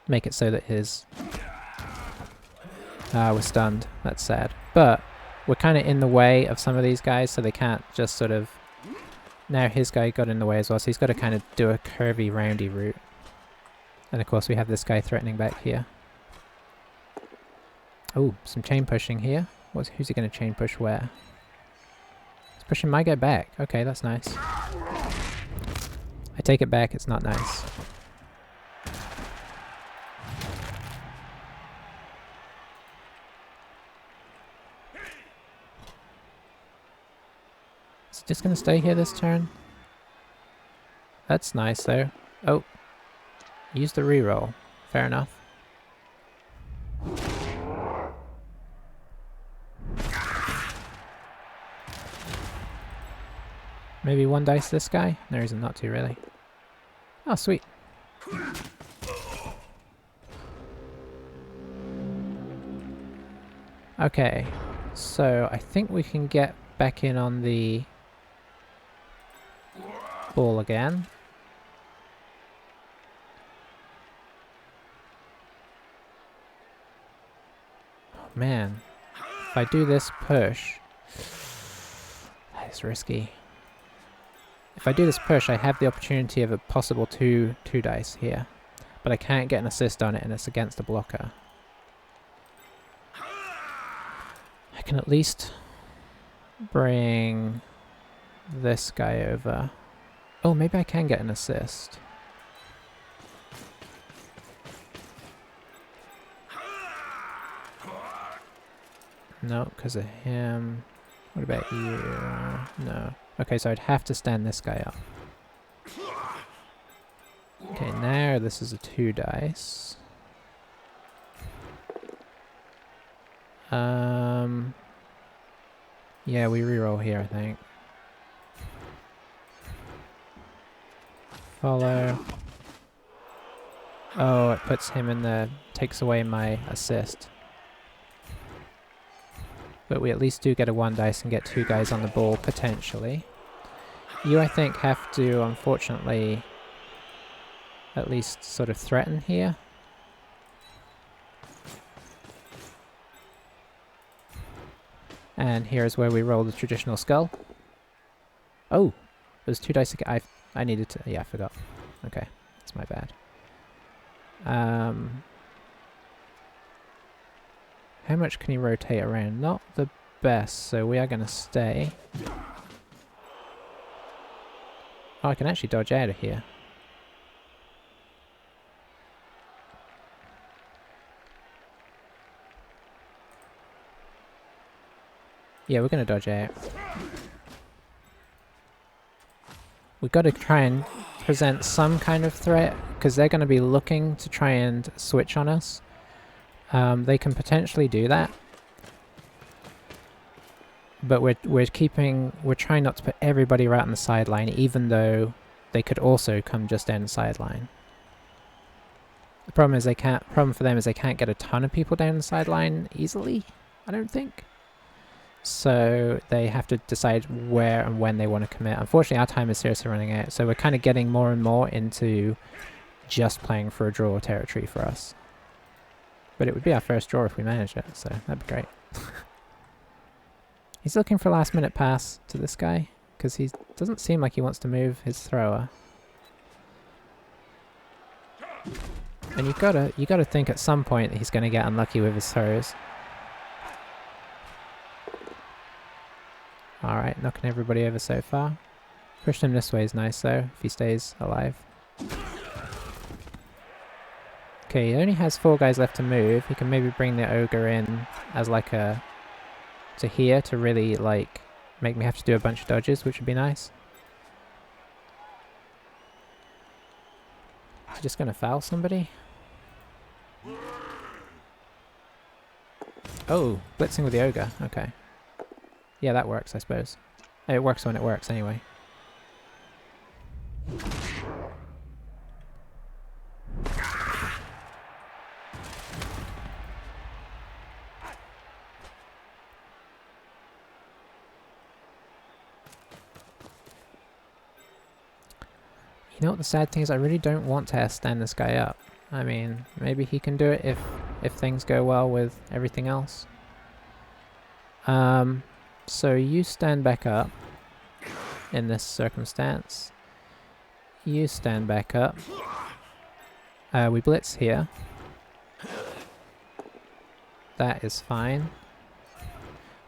Make it so that his... we're stunned. That's sad. But we're kind of in the way of some of these guys, so they can't just sort of... Now his guy got in the way as well, so he's got to kind of do a curvy, roundy route. And of course we have this guy threatening back here. Oh, some chain pushing here. Who's he going to chain push where? He's pushing my guy back. Okay, that's nice. I take it back, it's not nice. Is he just going to stay here this turn? That's nice though. Oh. Use the reroll. Fair enough. Maybe one dice this guy? No reason not to, really. Oh, sweet. Okay, so I think we can get back in on the ball again. Oh man, if I do this push, that is risky. If I do this push, I have the opportunity of a possible two dice here, but I can't get an assist on it and it's against a blocker. I can at least bring this guy over. Oh, maybe I can get an assist. No, because of him. What about you? No. Okay, so I'd have to stand this guy up. Okay, now this is a 2 dice. Yeah, we reroll here, I think. Follow. Oh, it puts him in the... takes away my assist. But we at least do get a 1 dice and get 2 guys on the ball, potentially. You, I think, have to, unfortunately, at least sort of threaten here. And here is where we roll the traditional skull. Oh! There's 2 dice again. I needed to... Yeah, I forgot. Okay, that's my bad. How much can he rotate around? Not the best, so we are going to stay. Oh, I can actually dodge out of here. Yeah, we're going to dodge out. We've got to try and present some kind of threat, because they're going to be looking to try and switch on us. They can potentially do that, but we're trying not to put everybody right on the sideline, even though they could also come just down the sideline. The problem is problem for them is they can't get a ton of people down the sideline easily, I don't think. So they have to decide where and when they want to commit. Unfortunately, our time is seriously running out, so we're kind of getting more and more into just playing for a draw territory for us. But it would be our first draw if we managed it, so that'd be great. He's looking for a last minute pass to this guy, because he doesn't seem like he wants to move his thrower. And you gotta think at some point that he's gonna get unlucky with his throws. Alright, knocking everybody over so far. Pushing him this way is nice though, if he stays alive. Okay, he only has 4 guys left to move. He can maybe bring the ogre in as like a... to here to really like make me have to do a bunch of dodges, which would be nice. Is he just gonna foul somebody? Oh, blitzing with the ogre, okay. Yeah, that works, I suppose. It works when it works anyway. You know what the sad thing is? I really don't want to stand this guy up. I mean, maybe he can do it if things go well with everything else. So you stand back up in this circumstance. You stand back up. We blitz here. That is fine.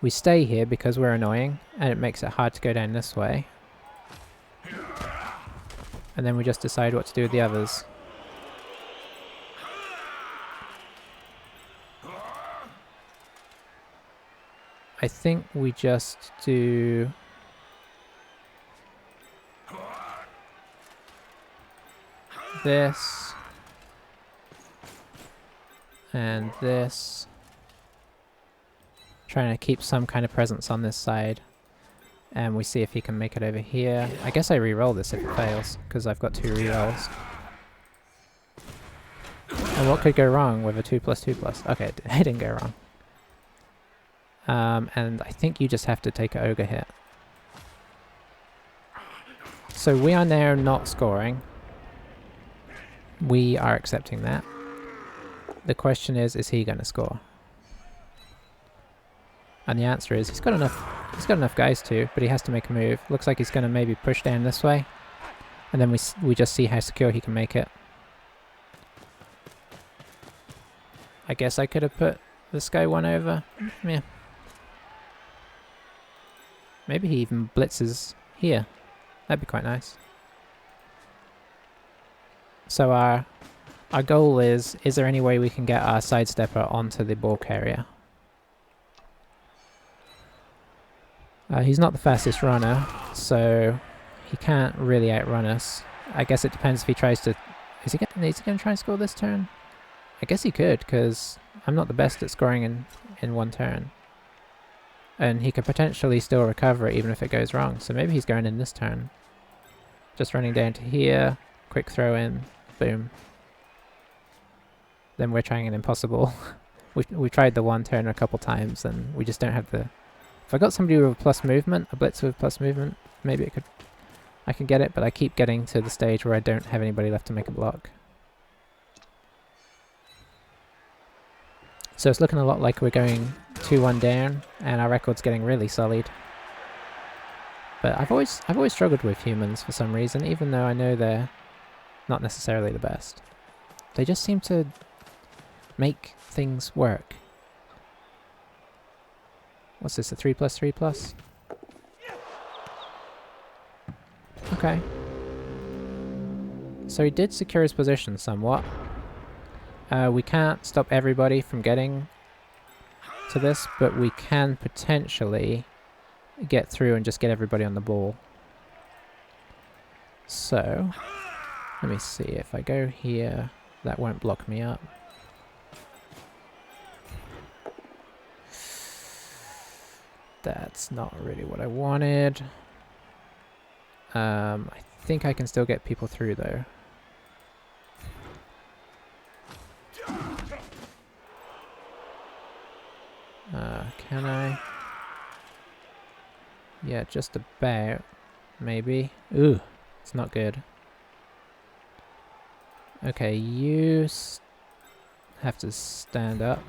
We stay here because we're annoying, and it makes it hard to go down this way. And then we just decide what to do with the others. I think we just do... this. And this. Trying to keep some kind of presence on this side. And we see if he can make it over here. I guess I re-roll this if it fails, because I've got 2 re-rolls. And what could go wrong with a 2+2+? Okay, it didn't go wrong. And I think you just have to take an ogre hit. So we are now not scoring. We are accepting that. The question is he going to score? And the answer is he's got enough guys to, but he has to make a move. Looks like he's going to maybe push down this way. And then we just see how secure he can make it. I guess I could have put this guy 1 over. Yeah. Maybe he even blitzes here. That'd be quite nice. So our goal is there any way we can get our sidestepper onto the ball carrier? He's not the fastest runner, so he can't really outrun us. I guess it depends if he tries to... Is he going to try and score this turn? I guess he could, because I'm not the best at scoring in 1 turn. And he could potentially still recover it even if it goes wrong, so maybe he's going in this turn. Just running down to here, quick throw in, boom. Then we're trying an impossible. we tried the 1 turn a couple times and we just don't have the... If I got somebody with a plus movement, a blitz with plus movement, maybe I could get it, but I keep getting to the stage where I don't have anybody left to make a block. So it's looking a lot like we're going 2-1 down, and our record's getting really sullied. But I've always struggled with humans for some reason, even though I know they're not necessarily the best. They just seem to make things work. What's this, a 3+3+? Okay. So he did secure his position somewhat. We can't stop everybody from getting to this, but we can potentially get through and just get everybody on the ball. So, let me see, if I go here, that won't block me up. That's not really what I wanted. I think I can still get people through though. Can I? Yeah, just about. Maybe. Ooh, it's not good. Okay, you have to stand up.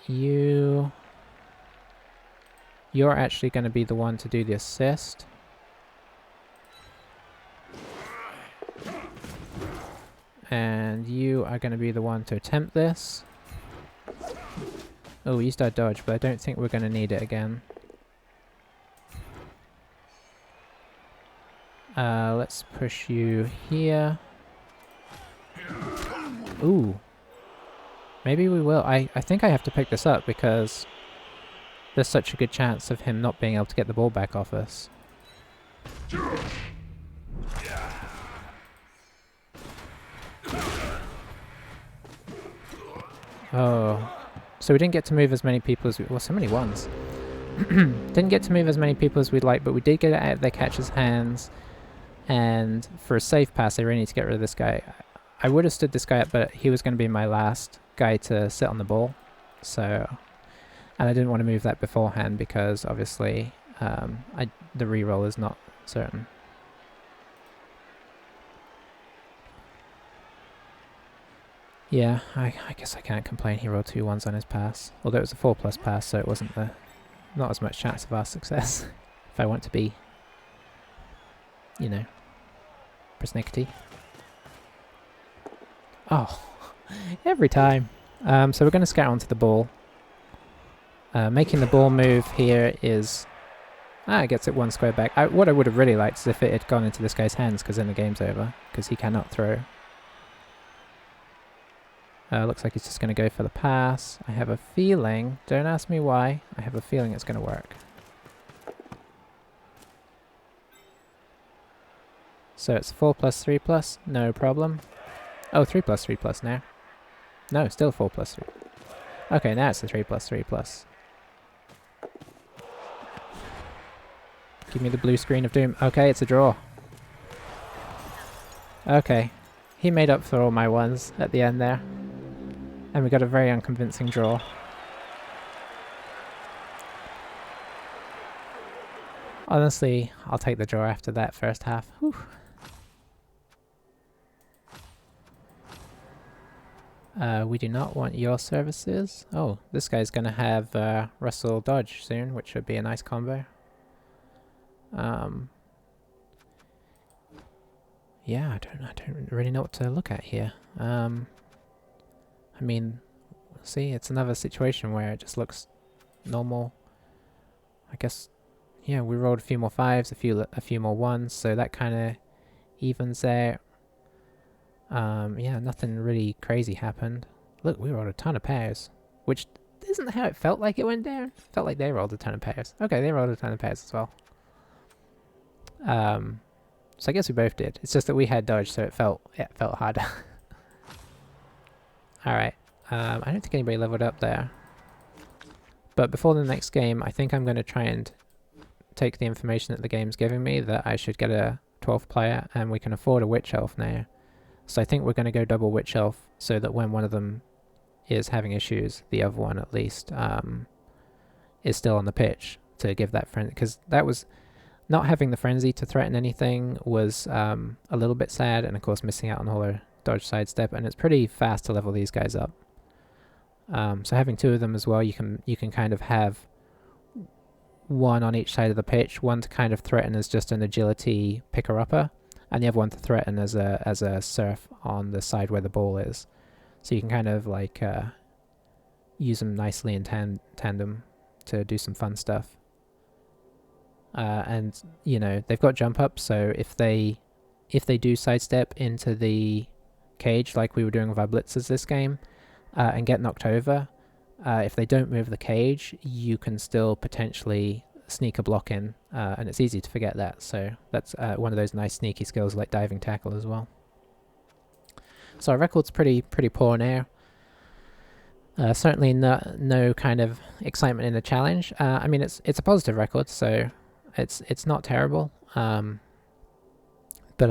You're actually going to be the one to do the assist. and you are going to be the one to attempt this. Oh, we used our dodge, but I don't think we're going to need it again. Let's push you here. Ooh. Maybe we will. I think I have to pick this up because there's such a good chance of him not being able to get the ball back off us. Oh. So we didn't get to move as many people as we... Well, so many ones. Didn't get to move as many people as we'd like, but we did get it out of their catcher's hands. And for a safe pass, I really need to get rid of this guy. I would have stood this guy up, but he was going to be my last guy to sit on the ball. So... And I didn't want to move that beforehand because, obviously, the reroll is not certain. Yeah, I guess I can't complain. He rolled 2 1s on his pass. Although it was a 4+ pass, so it wasn't not as much chance of our success. If I want to be, you know, persnickety. Oh, every time. So we're going to scout onto the ball. Making the ball move here is... it gets it 1 square back. What I would have really liked is if it had gone into this guy's hands, because then the game's over, because he cannot throw. Looks like he's just going to go for the pass. I have a feeling, don't ask me why, I have a feeling it's going to work. So it's 4 plus 3 plus, no problem. Oh, 3 plus 3 plus now. No, still 4 plus 3. Okay, now it's the 3 plus 3 plus. Give me the blue screen of doom. Okay, it's a draw. Okay. He made up for all my ones at the end there. And we got a very unconvincing draw. Honestly, I'll take the draw after that first half. Whew. We do not want your services. Oh, this guy's gonna have Russell dodge soon, which would be a nice combo. Yeah, I don't really know what to look at here. I mean, see, it's another situation where it just looks normal. I guess, yeah, we rolled a few more 5s, a few more 1s, so that kind of evens there. Yeah, nothing really crazy happened. Look, we rolled a ton of pairs, which isn't how it felt like it went down. It felt like they rolled a ton of pairs. Okay, they rolled a ton of pairs as well. So I guess we both did. It's just that we had dodge, so it felt harder. Alright, I don't think anybody leveled up there. But before the next game, I think I'm going to try and take the information that the game's giving me, that I should get a 12th player, and we can afford a Witch Elf now. So I think we're going to go double Witch Elf, so that when one of them is having issues, the other one at least is still on the pitch to give that friend, because that was... Not having the frenzy to threaten anything was a little bit sad, and of course missing out on all our dodge sidestep, and it's pretty fast to level these guys up. So having 2 of them as well, you can kind of have one on each side of the pitch, one to kind of threaten as just an agility picker-upper, and the other one to threaten as a surf on the side where the ball is. So you can kind of like use them nicely in tandem to do some fun stuff. And you know, they've got jump up, so if they do sidestep into the cage like we were doing with our blitzers this game, and get knocked over, if they don't move the cage, you can still potentially sneak a block in, and it's easy to forget that. So that's one of those nice sneaky skills like diving tackle as well. So our record's pretty poor now. Certainly no kind of excitement in the challenge. I mean, it's a positive record, so it's not terrible. But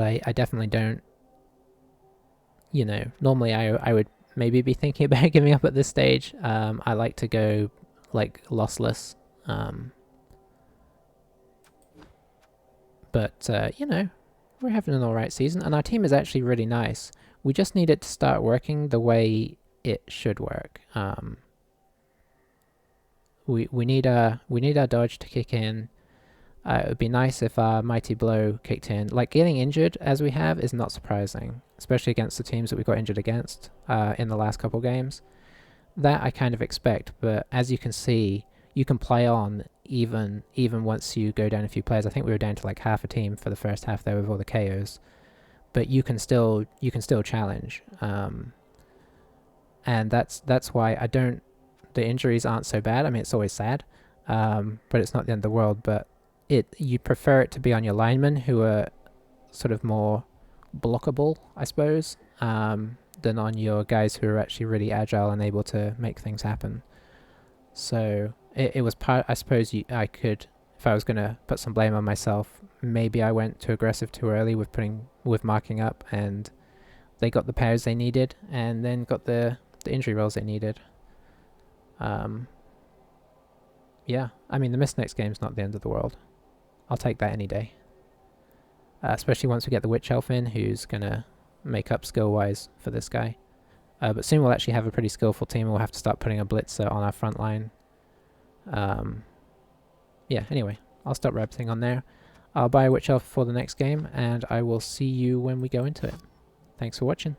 I definitely don't. You know, normally I would maybe be thinking about giving up at this stage. I like to go like lossless. But you know, we're having an alright season, and our team is actually really nice. We just need it to start working the way it should work. We need our dodge to kick in. It would be nice if Mighty Blow kicked in. Like, getting injured as we have is not surprising, especially against the teams that we got injured against in the last couple games. That I kind of expect, but as you can see, you can play on even once you go down a few players. I think we were down to like half a team for the first half there with all the KOs, but you can still challenge, and that's why I don't. The injuries aren't so bad. I mean, it's always sad, but it's not the end of the world. But you prefer it to be on your linemen who are sort of more blockable, I suppose, than on your guys who are actually really agile and able to make things happen. So it was part. I suppose I could, if I was gonna put some blame on myself, maybe I went too aggressive too early with marking up, and they got the pairs they needed, and then got the injury rolls they needed. Yeah, I mean the miss next game's not the end of the world. I'll take that any day. Especially once we get the Witch Elf in, who's gonna make up skill-wise for this guy. But soon we'll actually have a pretty skillful team. We'll have to start putting a Blitzer on our front line. Yeah, anyway, I'll stop rabbiting on there. I'll buy a Witch Elf for the next game, and I will see you when we go into it. Thanks for watching.